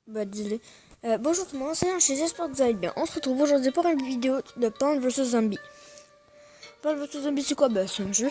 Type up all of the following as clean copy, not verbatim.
Bah, dis-le. Bonjour tout le monde, c'est Ange, j'espère que vous allez bien. On se retrouve aujourd'hui pour une vidéo de Plants vs Zombies. Plants vs Zombies, c'est quoi? C'est un jeu.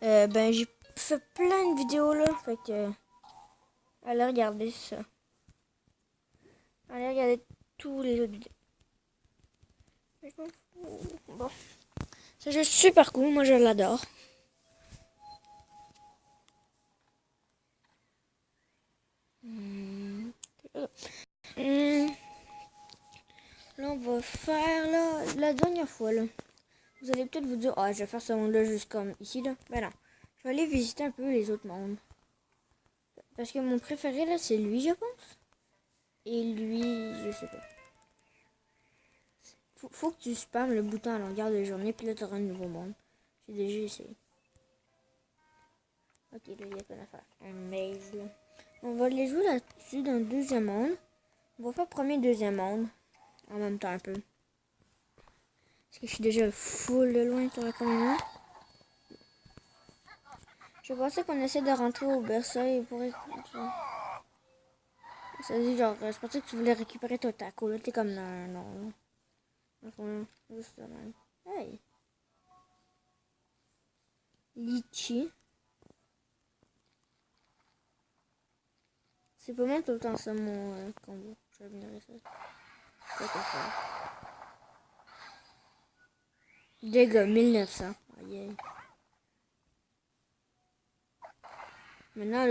J'ai fait plein de vidéos là, fait que allez regarder ça. Allez regarder tous les autres vidéos. Bon, c'est un jeu super cool, moi je l'adore. Là, on va faire la dernière fois là. Vous allez peut-être vous dire, ah, je vais faire ce monde-là juste comme ici là. Ben non, je vais aller visiter un peu les autres mondes. Parce que mon préféré là, c'est lui, je pense. Et lui, je sais pas. Faut que tu spammes le bouton à longueur de journée, puis là, tu auras un nouveau monde. J'ai déjà essayé. Ok, là, il y a plein à faire. Un maze, là. On va les jouer là-dessus dans le deuxième monde. On va faire premier, deuxième monde. En même temps, un peu. Parce que je suis déjà full de loin sur la commune. Je pensais qu'on essaie de rentrer au berceau pour écouter. Ça dit genre, je pensais que tu voulais récupérer ton taco. Là, t'es comme, non. Juste de même. Hey! Litchi. C'est pas mal tout le temps ça mon combo. Je vais venir ici. C'est quoi ça? Dégâts 1900. Aïe. Maintenant,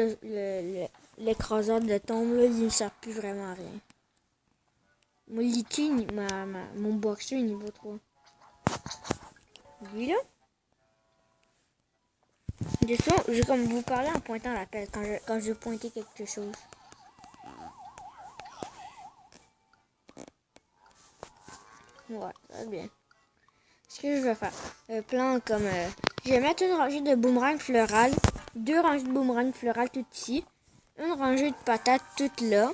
l'écraseur de tombe, là, il ne sert plus vraiment à rien. Mon Litchi, mon boxer niveau 3. Lui là? Je vais comme vous parler en pointant la pelle quand je vais pointer quelque chose. Ouais, ça va bien. Ce que je vais faire, plan comme... je vais mettre une rangée de boomerang floral, 2 rangées de boomerang floral tout ici, une rangée de patates toutes là,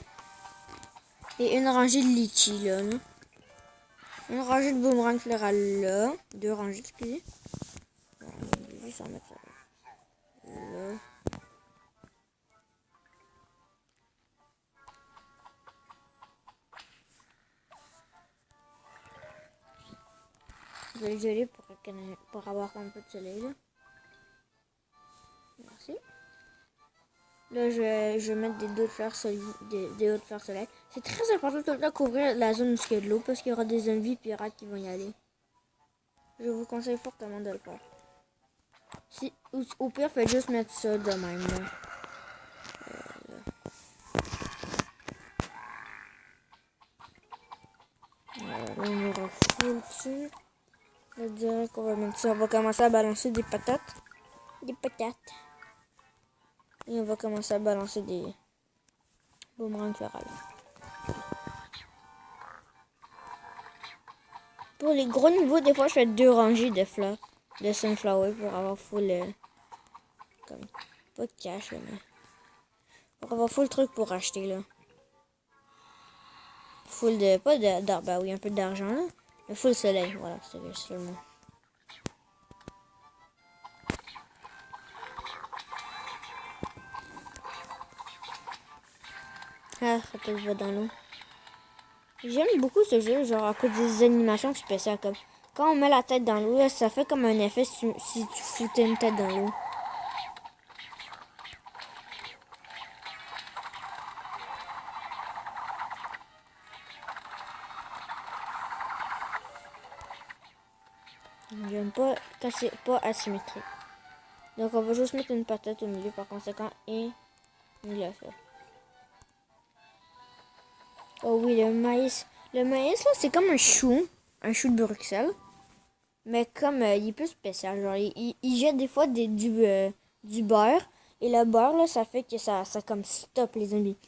et une rangée de litchi là. Une rangée de boomerang floral là, 2 rangées, excusez. Je vais juste en mettre ça là. Je vais isoler pour avoir un peu de soleil là. Merci. Là, je vais mettre des autres fleurs soleil. C'est très important de tout le temps couvrir la zone où il y a de l'eau parce qu'il y aura des zombies pirates qui vont y aller. Je vous conseille fortement de le faire. Si, au pire, faites juste mettre ça de même. Là. Là, on aura full dessus. Je dirais qu'on va mettre ça. On va commencer à balancer des patates. Des patates. Et on va commencer à balancer des boomerangs florales. Pour les gros niveaux, des fois, je fais 2 rangées de fleurs de sunflower pour avoir full... comme, pas de cash, là, mais... pour avoir full truc pour acheter, là. Full de... pas d'argent, bah oui, un peu d'argent, là. Mais full soleil, voilà, c'est seulement. Ah, ça peut se voir dans l'eau. J'aime beaucoup ce jeu, genre à cause des animations spéciales, comme... Quand on met la tête dans l'eau, ça fait comme un effet si tu foutais une tête dans l'eau. J'aime pas quand c'est pas asymétrique. Donc on va juste mettre une patate au milieu par conséquent et il l'a fait. Oh oui, le maïs. Le maïs là c'est comme un chou de Bruxelles. Mais comme il est plus spécial, genre il jette des fois du beurre. Et le beurre là ça fait que ça comme stoppe les zombies.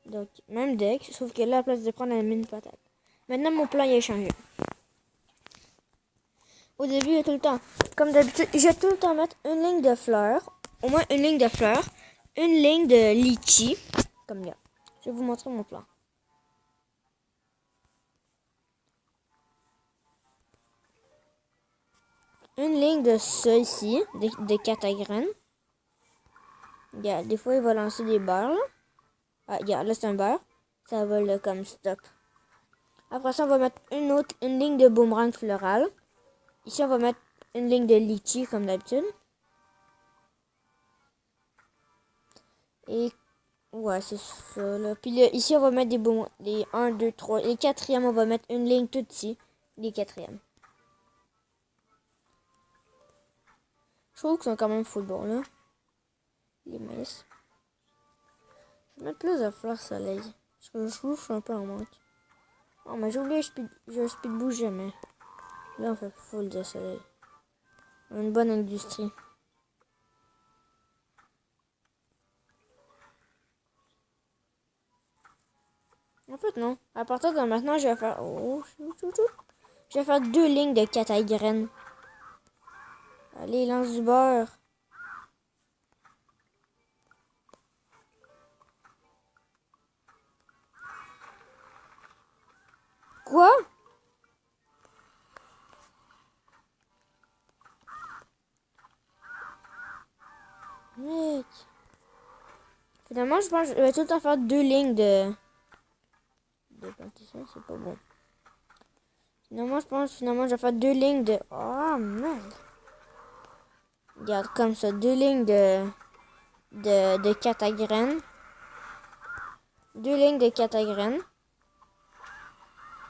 Donc même deck, sauf que là à la place de prendre la mine patate. Maintenant mon plan il a changé. Au début, il y a tout le temps, comme d'habitude, je vais tout le temps mettre une ligne de fleurs, au moins une ligne de fleurs, une ligne de litchi, comme là. Je vais vous montrer mon plan. Une ligne de ça ici, de 4 à graines. Regarde, des fois, il va lancer des beurres, là. Ah, regarde, là, c'est un beurre. Ça va là comme stop. Après ça, on va mettre une ligne de boomerang floral. Ici, on va mettre une ligne de litchi comme d'habitude. Et ouais, c'est ça là. Puis là, ici, on va mettre des boomerangs. Les 1, 2, 3. Les quatrièmes, on va mettre une ligne tout ici. Les quatrièmes. Je trouve qu'ils sont quand même full bons là. Les maïs. Je vais mettre plus de fleurs soleil. Parce que je trouve que je suis un peu en manque. Oh, mais j'ai oublié, je speed boost jamais. Là, on fait full de soleil. On a une bonne industrie. En fait, non. À partir de maintenant, je vais faire... Oh, je vais faire 2 lignes de cataille graines. Allez, lance du beurre. Quoi? Mec. Finalement, je pense que je vais tout le temps faire 2 lignes de plantation, c'est pas bon. Finalement, je pense je vais faire 2 lignes de... Oh, merde. Regarde, comme ça, 2 lignes de cataille graines. 2 lignes de cataille graines.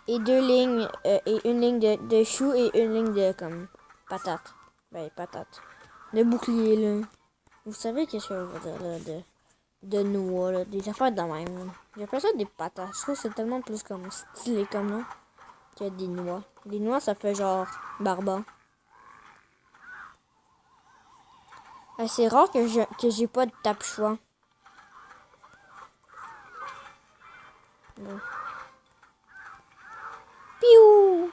Et 2 lignes, et une ligne de choux et une ligne de, comme, patate. Ben, patate. De bouclier, là. Vous savez qu'est-ce que je veux dire, là, de noix, là. Des affaires de même, là. J'appelle ça des patates. Je trouve que c'est tellement plus, comme, stylé comme nom que des noix. Des noix, ça fait genre barbare. C'est rare que j'ai pas de tape-choix. Bon. Piou!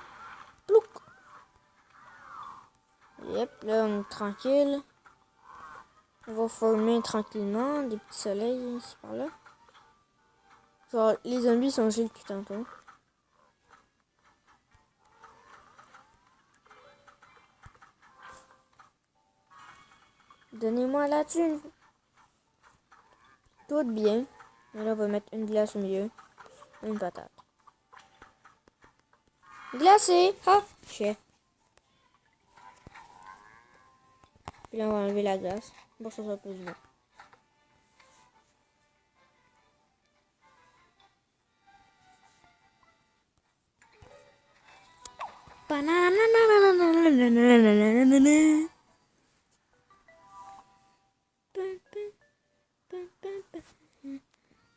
Plouc! Yep, là, on est tranquille. On va former tranquillement des petits soleils ici par là. Genre, les zombies sont gelés depuis tantôt. Donnez-moi la thune. Tout bien. Et là, on va mettre une glace au milieu. Une patate. Glacé! Ah! Chef. Puis là, on va enlever la glace. Pour que ça soit plus bon.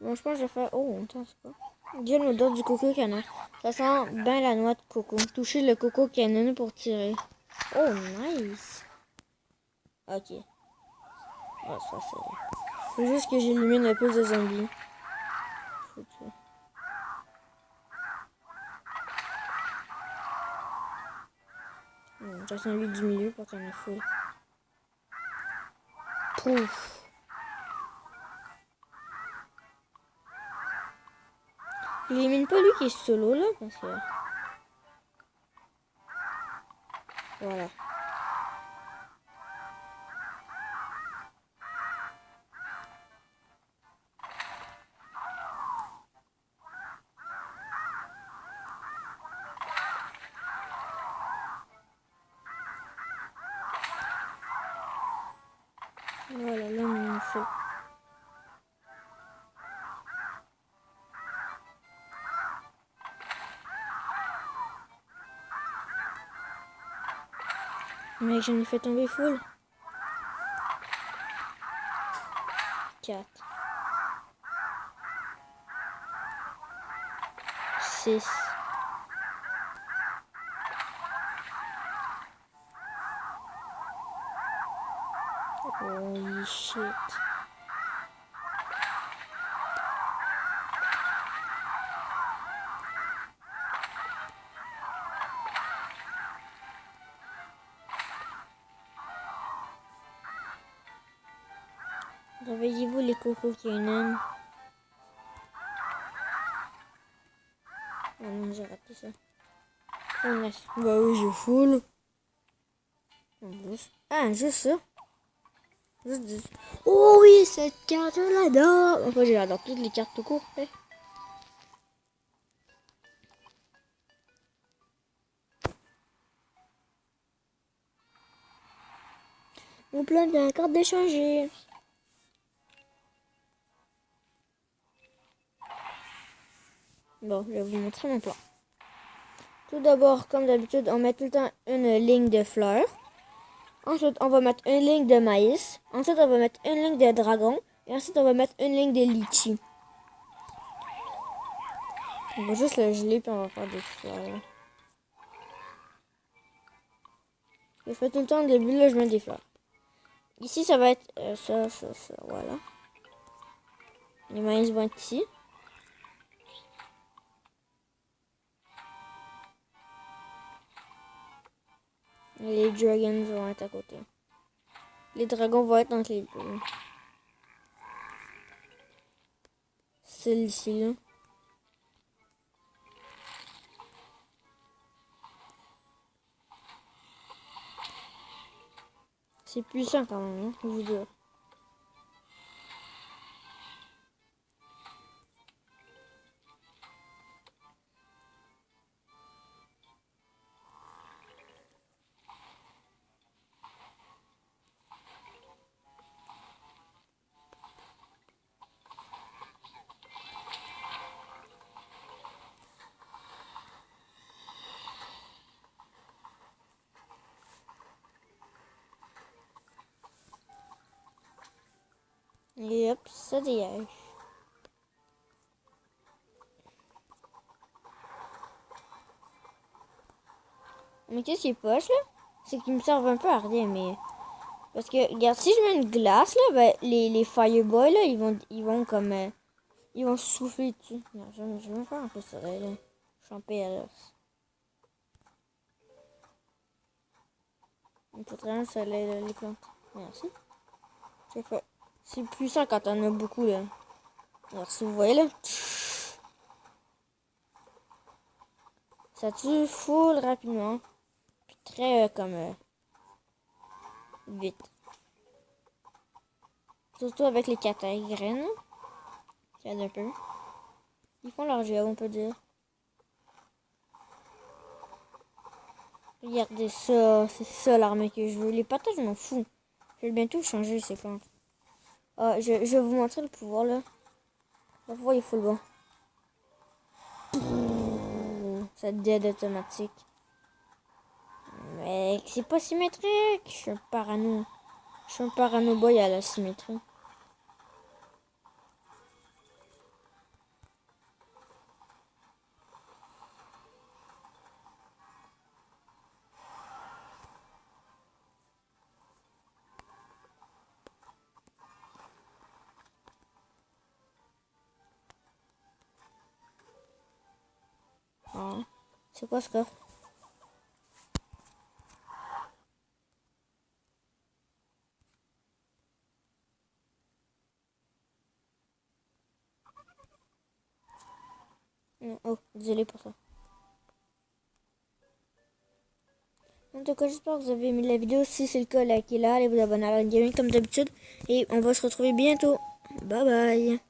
Bon, je pense que je vais faire... Oh, attends, c'est pas... Dieu l'odeur du coco canon. Ça sent bien la noix de coco. Toucher le coco canon pour tirer. Oh, nice. Ok. Ah, c'est facile. Faut juste que j'illumine le plus de zombies. J'attends lui du milieu pour qu'on ait full. Pouf. Il élimine pas lui qui est solo là parce que... Voilà. Voilà, là on est full. Mec, j'en ai fait tomber full. 4. 6. Holy shit. Réveillez-vous les cocos canons. Oh non, j'ai raté ça. Oh, nice. Bah oui, j'ai full. Ah, juste ça. Juste 10. Oh oui, cette carte, je l'adore. Enfin, j'adore toutes les cartes tout court. Mon plan vient encore de changer. Bon, je vais vous montrer mon plan. Tout d'abord, comme d'habitude, on met tout le temps une ligne de fleurs. Ensuite, on va mettre une ligne de maïs. Ensuite, on va mettre une ligne de dragon. Et ensuite, on va mettre une ligne de litchi. On va juste le geler puis on va faire des fleurs. Je fais tout le temps au début, là, je mets des fleurs. Ici, ça va être ça, voilà. Les maïs vont être ici. Et les dragons vont être à côté. Les dragons vont être entre les deux. Celle-ci, là. C'est puissant quand même, hein, je vous dis. Et hop, ça dégage. Mais qu'est-ce qui est poche, là? C'est qu'ils me servent un peu à rien, mais... Parce que, regarde, si je mets une glace, là, ben, les fireballs, là, ils vont comme... ils vont souffler dessus. Non, je vais me faire un peu ça, là. Je suis en PLS. Il faut vraiment ça, les plantes. Merci. C'est fait. C'est puissant quand on a beaucoup, là. Alors, si vous voyez, là. Ça tue full rapidement. Puis très, vite. Surtout avec les catagraines. Ça aide un peu. Ils font leur job, on peut dire. Regardez ça. C'est ça l'armée que je veux. Les patates, je m'en fous. Je vais bientôt changer ces plantes. Ah, je vais vous montrer le pouvoir, là. Le pouvoir, il faut le bon. Ça dead automatique. Mais c'est pas symétrique. Je suis un parano. Je suis un parano boy à la symétrie. Ah, c'est quoi ce coffre? Oh, désolé pour ça. En tout cas, j'espère que vous avez aimé la vidéo. Si c'est le cas, likez-la, allez vous abonner à la Gaming comme d'habitude. Et on va se retrouver bientôt. Bye bye.